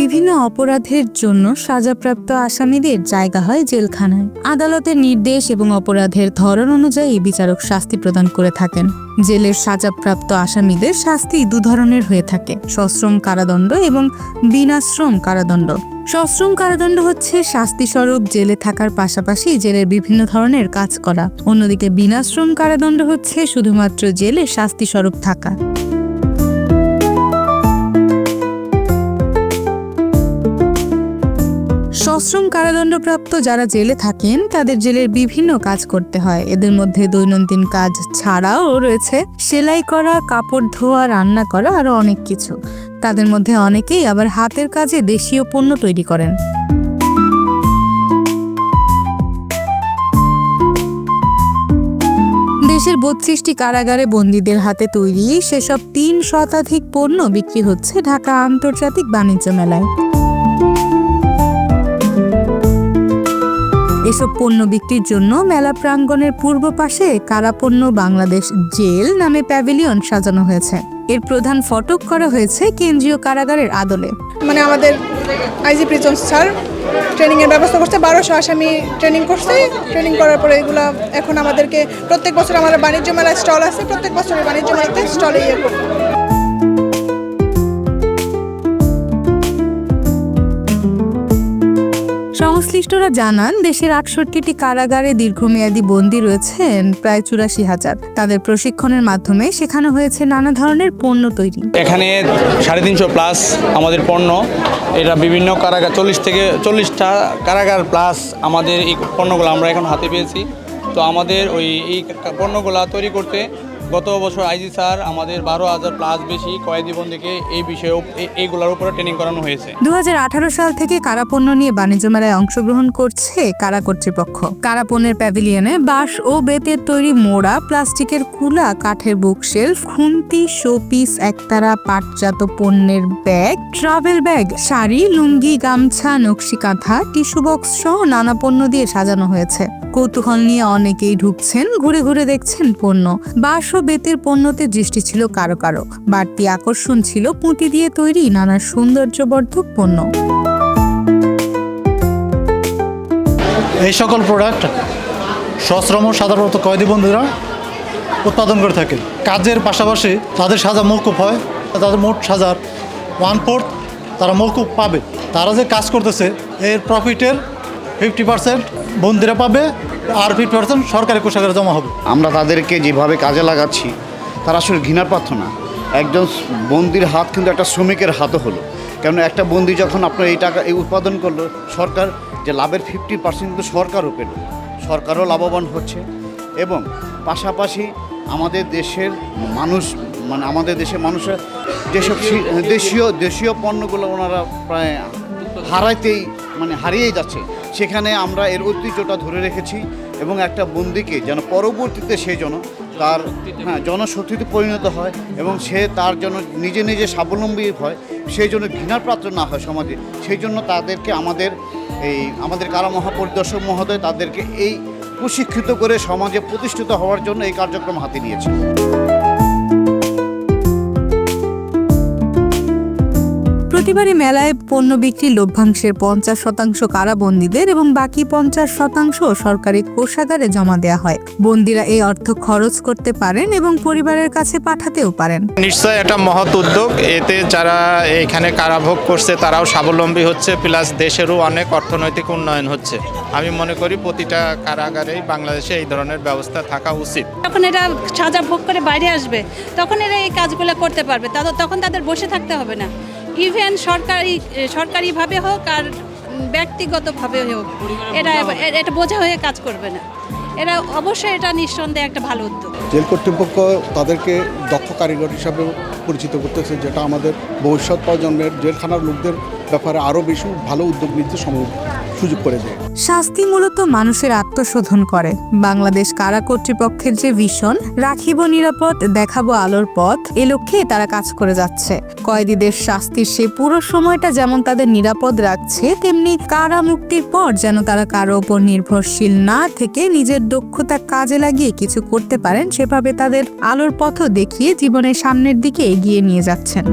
বিভিন্ন অপরাধের জন্য সাজাপ্রাপ্ত আসামিদের জায়গা হয় জেলখানায়। আদালতের নির্দেশ এবং অপরাধের ধরন অনুযায়ী বিচারক শাস্তি প্রদান করে থাকেন। জেলের সাজাপ্রাপ্ত আসামিদের শাস্তি দু ধরনের হয়ে থাকে: সশ্রম কারাদণ্ড এবং বিনাশ্রম কারাদণ্ড। সশ্রম কারাদণ্ড হচ্ছে শাস্তিস্বরূপ জেলে থাকার পাশাপাশি জেলের বিভিন্ন ধরনের কাজ করা। অন্যদিকে বিনাশ্রম কারাদণ্ড হচ্ছে শুধুমাত্র জেলে শাস্তিস্বরূপ থাকা। সশ্রম কারাদণ্ডপ্রাপ্ত যারা জেলে থাকেন তাদের জেলের বিভিন্ন কাজ করতে হয়। এদের মধ্যে দৈনন্দিন কাজ ছাড়াও রয়েছে সেলাই করা, কাপড় ধোয়া, রান্না করা, আরো অনেক কিছু। তাদের মধ্যে অনেকেই আবার হাতের কাজে দেশীয় পণ্য তৈরি করেন। দেশের ৩২টি কারাগারে বন্দীদের হাতে তৈরি সেসব ৩ শতাধিক পণ্য বিক্রি হচ্ছে ঢাকা আন্তর্জাতিক বাণিজ্য মেলায়। এসব পণ্য বিক্রির জন্য মেলা প্রাঙ্গণের পূর্ব পাশে কারাপণ্য বাংলাদেশ জেল নামে প্যাভিলিয়ন সাজানো হয়েছে। এর প্রধান ফটক করা হয়েছে কেন্দ্রীয় কারাগারের আদলে। আমাদের আইজি প্রিজন স্যার ট্রেনিং এর ব্যবস্থা করছে। ১২০০ আসামি ট্রেনিং করছে। ট্রেনিং করার পরে এগুলা এখন আমাদেরকে প্রত্যেক বছর আমাদের বাণিজ্য মেলায় স্টল আছে, প্রত্যেক বছরের বাণিজ্য মেলাতে স্টলে করবে। সংশ্লিষ্টরা জানান, দেশের ৬৮টি কারাগারে দীর্ঘমেয়াদী বন্দী রয়েছেন প্রায় ৮৪,০০০। তাদের প্রশিক্ষণের মাধ্যমে শেখানো হয়েছে নানা ধরনের পণ্য তৈরি। এখানে ৩৫০ প্লাস আমাদের পণ্য, এটা বিভিন্ন কারাগার ৪০টা কারাগার প্লাস আমাদের এই পণ্যগুলো আমরা এখন হাতে পেয়েছি। তো আমাদের এই পণ্যগুলো তৈরি করতে গত বছর আইজি স্যার আমাদের ১২,০০০ প্লাস বেশি কয়েদিবন্দীকে এই বিষয়ে এইগুলোর উপরে ট্রেনিং করানো হয়েছে। ২০১৮ সাল থেকে কারাপণ্য নিয়ে বাণিজ্য মেলায় অংশগ্রহণ করছে কারা কর্তৃপক্ষ। কারাপণ্যের প্যাভিলিয়নে বাঁশ ও বেতের তৈরি মোড়া, প্লাস্টিকের কুলা, কাঠের বুকশেলফ, খুন্তি, শোপিস, একতারা, পাটজাত পণ্যের ব্যাগ, ট্রাভেল ব্যাগ, শাড়ি, লুঙ্গি, গামছা, নকশি কাঁথা, টিস্যু বক্স সহ নানা পণ্য দিয়ে সাজানো হয়েছে। কৌতূহল নিয়ে অনেকেই ঢুকছেন, ঘুরে ঘুরে দেখছেন পণ্য। বাঁশ ও বেতের পণ্যতে দৃষ্টি ছিল কারো কারো। বাড়তি আকর্ষণ ছিল পুঁতি দিয়ে তৈরি নানা সৌন্দর্যবর্ধক পণ্য। এই সকল প্রোডাক্ট সশ্রম সাধারণত কয়েদিবন্দীরা উৎপাদন করে থাকে। কাজের পাশাপাশি তাদের সাজা মওকুফ হয়। তাদের মোট সাজার 1/4 তারা মওকুফ পাবে। তারা যে কাজ করতেছে এর প্রফিটের 50% বন্দীরা পাবে, আর 50% সরকারি কোষাগারে জমা হবে। আমরা তাদেরকে যেভাবে কাজে লাগাচ্ছি তারা আসলে ঘৃণার পাত্র না। একজন বন্দির হাত কিন্তু একটা শ্রমিকের হাতও হলো। কেন একটা বন্দি যখন আপনার এই উৎপাদন করলো, সরকার যে লাভের 50% কিন্তু সরকারও পেল, সরকারও লাভবান হচ্ছে। এবং পাশাপাশি আমাদের দেশের মানুষ আমাদের দেশের মানুষের যেসব দেশীয় পণ্যগুলো ওনারা প্রায় হারিয়েই যাচ্ছে, সেখানে আমরা এর ঐতিহ্যটা ধরে রেখেছি এবং একটা বন্দিকে যেন পরবর্তীতে সে যেন তার জনশক্তিতে পরিণত হয় এবং সে তার জন্য নিজে নিজে স্বাবলম্বী হয়, সেই জন্য ঘৃণার পাত্র না হয় সমাজে। সেই জন্য তাদেরকে আমাদের কারা মহাপরিদর্শক মহোদয় তাদেরকে এই প্রশিক্ষিত করে সমাজে প্রতিষ্ঠিত হওয়ার জন্য এই কার্যক্রম হাতে নিয়েছে। প্রতিবারই মেলায় পণ্য বিক্রি লভ্যাংশের ৫০% কারাবন্দীদের এবং বাকি ৫০% সরকারি কোষাগারে জমা দেওয়া হয়। বন্দীরা এই অর্থ খরচ করতে পারেন এবং পরিবারের কাছে পাঠাতেও পারেন। নিশ্চয় এটা মহৎ উদ্যোগ। এতে যারা এখানে কারাভোগ করছে তারাও স্বাবলম্বী হচ্ছে, প্লাস দেশেরও অনেক অর্থনৈতিক উন্নয়ন হচ্ছে। আমি মনে করি প্রতিটা কারাগারেই বাংলাদেশে এই ধরনের ব্যবস্থা থাকা উচিত। যখন এরা সাজা ভোগ করে বাইরে আসবে তখন এরা এই কাজগুলো করতে পারবে, তখন তাদের বসে থাকতে হবে না। ইভেন সরকারিভাবে হোক আর ব্যক্তিগতভাবে হোক, এটা বোঝা হয়ে কাজ করবে না। এরা অবশ্যই এটা নিঃসন্দেহে একটা ভালো উদ্যোগ। জেল কর্তৃপক্ষ তাদেরকে দক্ষ কারিগর হিসাবে পরিচিত করতেছে, যেটা আমাদের ভবিষ্যৎ প্রজন্মের জেলখানার লোকদের ব্যাপারে আরও বেশি ভালো উদ্যোগ নিতে সুযোগ করে দেয়। শাস্তি মূলত মানুষের আত্মশোধন করে। বাংলাদেশ কারা কর্তৃপক্ষের যে ভিশন, রাখিব নিরাপদ, দেখাবো আলোর পথ, এ লক্ষ্যে তারা কাজ করে যাচ্ছে। কয়েদিদের শাস্তির সে পুরো সময়টা যেমন তাদের নিরাপদ রাখছে, তেমনি কারা মুক্তির পর যেন তারা কারো ওপর নির্ভরশীল না থেকে নিজের দক্ষতা কাজে লাগিয়ে কিছু করতে পারেন, সেভাবে তাদের আলোর পথও দেখিয়ে জীবনের সামনের দিকে এগিয়ে নিয়ে যাচ্ছেন।